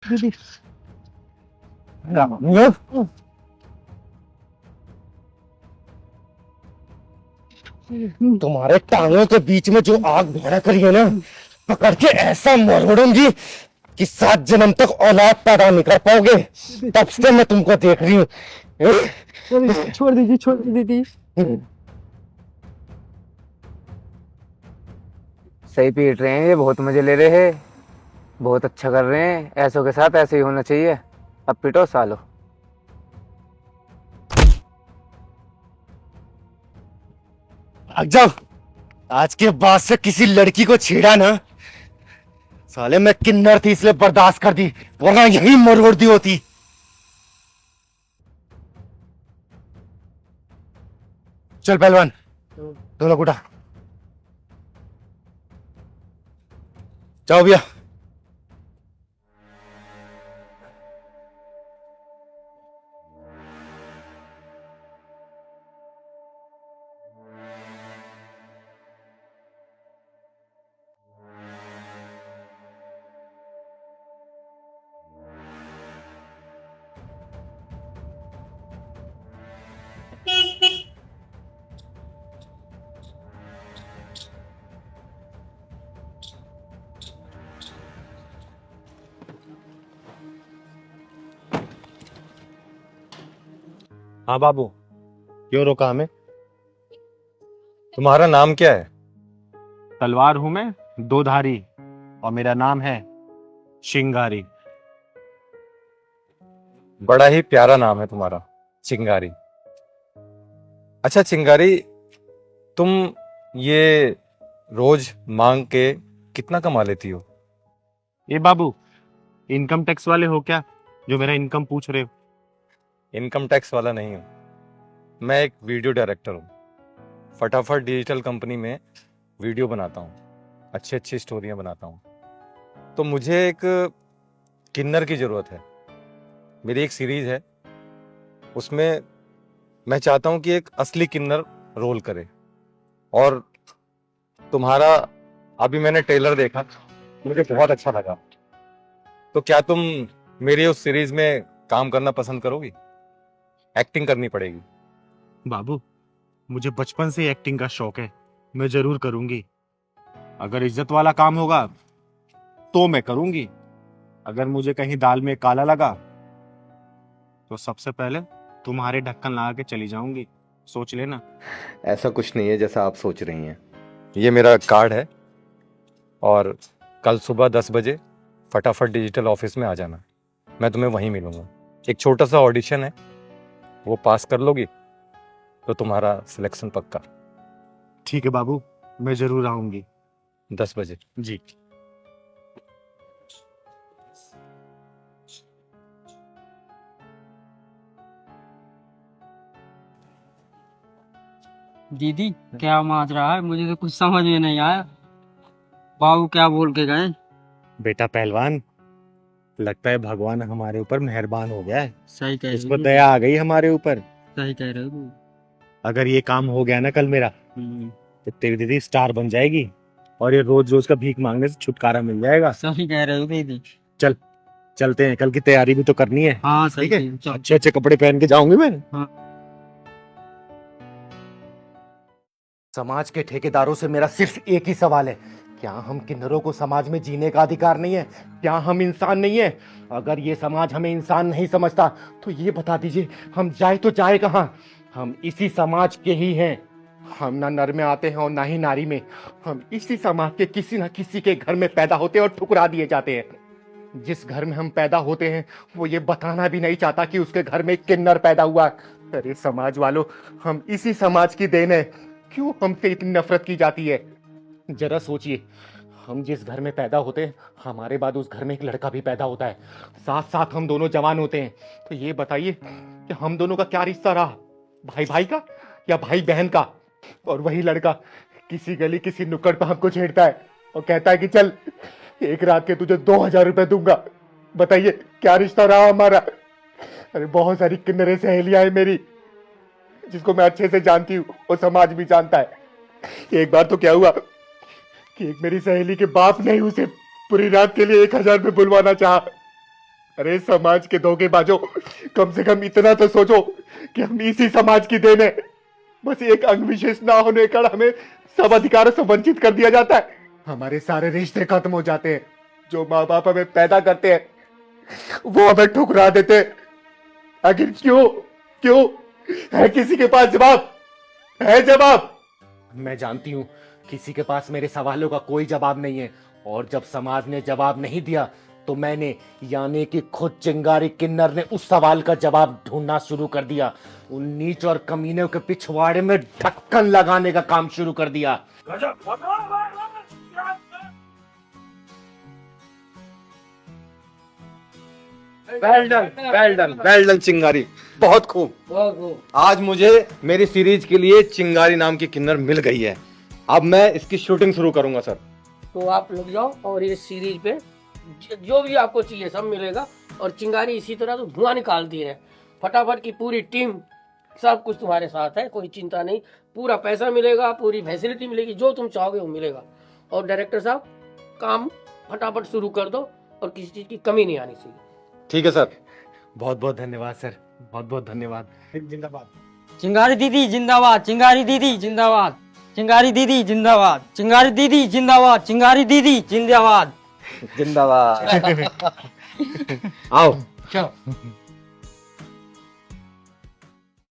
दीदी। तुम्हारे टांगों के बीच में जो आग भड़ा करी है ना, पकड़ के ऐसा मरोड़ूंगी कि 7 जन्म तक औलाद पैदा नहीं कर पाओगे। तब से मैं तुमको देख रही हूँ। छोड़ दीजिए, छोड़ दीजिए दीदी। सही पीट रहे हैं, ये बहुत मजे ले रहे हैं, बहुत अच्छा कर रहे हैं। ऐसों के साथ ऐसे ही होना चाहिए। अब पिटो सालो। भाग जाओ। आज के बाद से किसी लड़की को छेड़ा ना, साले मैं किन्नर थी इसलिए बर्दाश्त कर दी, वरना यही मरोड़ दी होती। चल पहलवान, दोनों उठा। जाओ भैया। हाँ बाबू, क्यों रोका हमें? तुम्हारा नाम क्या है? तलवार हूं मैं, दो धारी, और मेरा नाम है शिंगारी। बड़ा ही प्यारा नाम है तुम्हारा, चिंगारी। अच्छा चिंगारी, तुम ये रोज मांग के कितना कमा लेती हो? ये बाबू, इनकम टैक्स वाले हो क्या जो मेरा इनकम पूछ रहे हो? इनकम टैक्स वाला नहीं हूँ, मैं एक वीडियो डायरेक्टर हूँ। फटाफट डिजिटल कंपनी में वीडियो बनाता हूँ, अच्छी अच्छी स्टोरियाँ बनाता हूँ। तो मुझे एक किन्नर की ज़रूरत है। मेरी एक सीरीज है, उसमें मैं चाहता हूँ कि एक असली किन्नर रोल करे। और तुम्हारा अभी मैंने ट्रेलर देखा, मुझे बहुत अच्छा लगा। तो क्या तुम मेरी उस सीरीज में काम करना पसंद करोगी? एक्टिंग करनी पड़ेगी। बाबू, मुझे बचपन से एक्टिंग का शौक है, मैं जरूर करूंगी। अगर इज्जत वाला काम होगा तो मैं करूंगी। अगर मुझे कहीं दाल में काला लगा तो सबसे पहले तुम्हारे ढक्कन लगा के चली जाऊंगी, सोच लेना। ऐसा कुछ नहीं है जैसा आप सोच रही हैं। ये मेरा कार्ड है, और कल सुबह 10 बजे फटाफट डिजिटल ऑफिस में आ जाना, मैं तुम्हें वहीं मिलूंगा। एक छोटा सा ऑडिशन है, वो पास कर लोगी तो तुम्हारा सिलेक्शन पक्का। ठीक है बाबू, मैं जरूर आऊंगी। 10 बजे। जी। दीदी क्या माज रहा है, मुझे तो कुछ समझ में नहीं आया। बाबू क्या बोल के गए? बेटा पहलवान, लगता है भगवान हमारे ऊपर मेहरबान हो गया है, सही कह इसको रहे हो, दया आ गई हमारे ऊपर। सही कह रहे हो। अगर ये काम हो गया ना कल मेरा, तो तेरी दीदी स्टार बन जाएगी, और ये रोज रोज का भीख मांगने से छुटकारा मिल जाएगा। सही कह रहे हो दीदी। चल चलते हैं, कल की तैयारी भी तो करनी है। हाँ सही ठीक है, कह रहे हो, चलो। अच्छे अच्छे कपड़े पहन के जाऊंगी मैं। समाज के ठेकेदारों से मेरा सिर्फ एक ही सवाल है, क्या हम किन्नरों को समाज में जीने का अधिकार नहीं है? क्या हम इंसान नहीं है? अगर ये समाज हमें इंसान नहीं समझता तो ये बता दीजिए, हम जाए तो जाए कहां? हम इसी समाज के ही हैं। हम ना नर में आते हैं और ना ही नारी में। हम इसी समाज के किसी ना किसी के घर में पैदा होते हैं और ठुकरा दिए जाते हैं। जिस घर में हम पैदा होते हैं वो ये बताना भी नहीं चाहता कि उसके घर में एक किन्नर पैदा हुआ। अरे समाज वालों, हम इसी समाज की देन है, क्यों हमसे इतनी नफरत की जाती है? जरा सोचिए, हम जिस घर में पैदा होते हैं हमारे बाद उस घर में एक लड़का भी पैदा होता है, साथ साथ हम दोनों जवान होते हैं। तो ये बताइए कि हम दोनों का क्या रिश्ता रहा, भाई भाई का या भाई बहन का? और वही लड़का किसी गली किसी नुक्कड़ पर हमको छेड़ता है और कहता है कि चल एक रात के तुझे 2,000 रुपए दूंगा। बताइए क्या रिश्ता रहा हमारा? अरे बहुत सारी किन्नरे सहेलियां हैं मेरी, जिसको मैं अच्छे से जानती हूँ और समाज भी जानता है। एक बार तो क्या हुआ कि एक मेरी सहेली के बाप ने ही उसे पूरी रात के लिए 1,000 रुपये बुलवाना चाहा। अरे समाज के धोखेबाजों, कम से कम इतना तो सोचो कि हम इसी समाज की देन है। बस एक अंग विशेष ना होने का हमें सब अधिकारों से वंचित कर दिया जाता है। हमारे सारे रिश्ते खत्म हो जाते हैं। जो माँ बाप हमें पैदा करते हैं वो हमें ठुकरा देते हैं। आखिर क्यों क्यों? है किसी के पास जवाब? है जवाब? मैं जानती हूं किसी के पास मेरे सवालों का कोई जवाब नहीं है, और जब समाज ने जवाब नहीं दिया तो मैंने, यानी कि खुद चिंगारी किन्नर ने उस सवाल का जवाब ढूंढना शुरू कर दिया। उन नीच और कमीनों के पिछवाड़े में ढक्कन लगाने का काम शुरू कर दिया। वेल डन चिंगारी, बहुत खूब। आज मुझे मेरी सीरीज के लिए चिंगारी नाम की किन्नर मिल गई है। अब मैं इसकी शूटिंग शुरू करूंगा सर। तो आप लग जाओ और ये सीरीज पे जो भी आपको चाहिए सब मिलेगा। और चिंगारी इसी तरह तो धुआं निकालती है। फटाफट की पूरी टीम सब कुछ तुम्हारे साथ है, कोई चिंता नहीं। पूरा पैसा मिलेगा, पूरी फैसिलिटी मिलेगी, जो तुम चाहोगे वो मिलेगा। और डायरेक्टर साहब काम फटाफट शुरू कर दो और किसी चीज की कमी नहीं आनी चाहिए। ठीक है सर। बहुत बहुत धन्यवाद सर, बहुत बहुत धन्यवाद। जिंदाबाद। चिंगारी दीदी जिंदाबाद, चिंगारी दीदी जिंदाबाद, चिंगारी दीदी जिंदाबाद, चिंगारी दीदी जिंदाबाद, चिंगारी दीदी जिंदाबाद। जिंदाबाद। आओ। चलो।